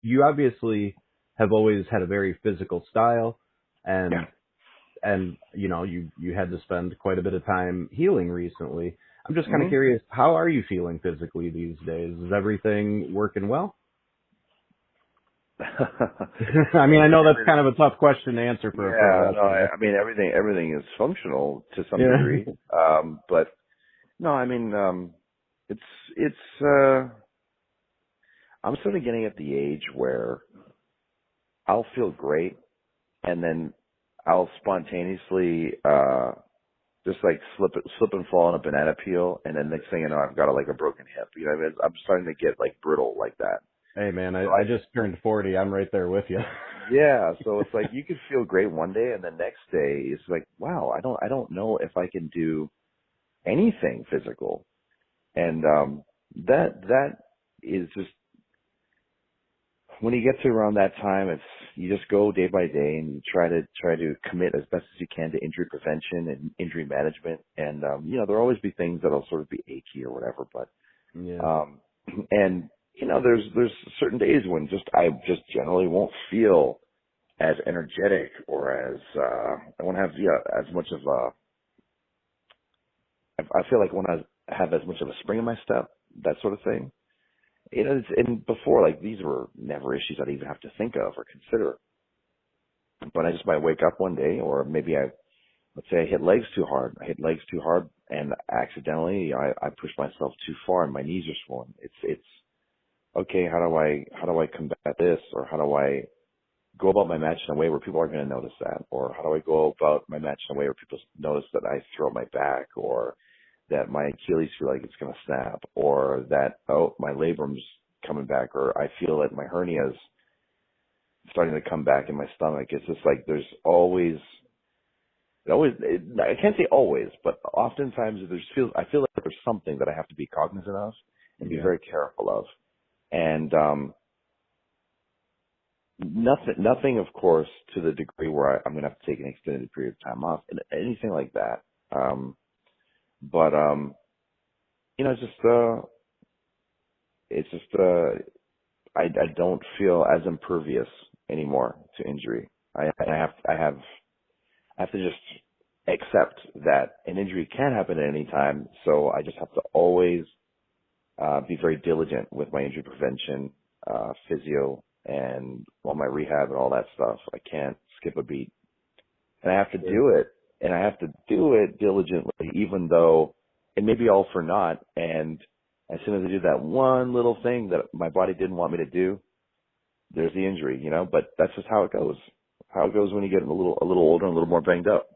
you obviously have always had a very physical style, Yeah. and you had to spend quite a bit of time healing recently. I'm just kind of Hmm. curious, how are you feeling physically these days? Is everything working well? I mean, I know that's Everything. kind of a tough question to answer for a pro Yeah. No. wrestler. I mean, everything is functional to some Yeah. degree. But no, I mean, it's it's. I'm sort of getting at the age where I'll feel great, and then I'll spontaneously just like slip and fall on a banana peel, and then next thing you know, I've got like a broken hip. You know, what I mean, I'm starting to get like brittle like that. Hey man, So I just turned 40. I'm right there with you. yeah, so it's like you could feel great one day, and the next day it's like, wow, I don't know if I can do anything physical, and that is just when you get to around that time, it's you just go day by day and you try to commit as best as you can to injury prevention and injury management. And there'll always be things that'll sort of be achy or whatever, but Yeah. um and there's certain days when I just generally won't feel as energetic or as I won't have as much of I feel like when I have as much of a spring in my step, that sort of thing. And before, like, these were never issues I'd even have to think of or consider. But I just might wake up one day, or maybe let's say I hit legs too hard. I hit legs too hard, and accidentally I pushed myself too far, and my knees are swollen. It's okay. How do I combat this, or how do I go about my match in a way where people aren't going to notice that, or how do I go about my match in a way where people notice that I throw my back, or that my Achilles feel like it's going to snap, or that, oh, my labrum's coming back, or I feel that my hernia's starting to come back in my stomach. It's just like there's I can't say always, but oftentimes I feel like there's something that I have to be cognizant of and be Yeah. very careful of. And nothing, of course, to the degree where I'm going to have to take an extended period of time off, and anything like that. But it's just I don't feel as impervious anymore to injury. I have to just accept that an injury can happen at any time. So I just have to always be very diligent with my injury prevention, physio, and all my rehab and all that stuff. I can't skip a beat, and I have to Sure. do it, and I have to do it diligently, even though it may be all for naught. And as soon as I do that one little thing that my body didn't want me to do, there's the injury, But that's just how it goes. How it goes when you get a little older and a little more banged up.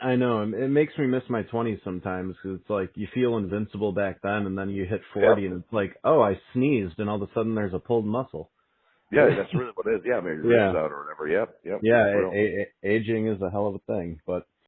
I know. It makes me miss my 20s sometimes because it's like you feel invincible back then, and then you hit Yep. 40, and it's like, oh, I sneezed, and all of a sudden there's a pulled muscle. Yeah, that's really what it is. Yeah, maybe your ribs Yeah. out or whatever. Yep, Yeah. it's real. Aging is a hell of a thing, but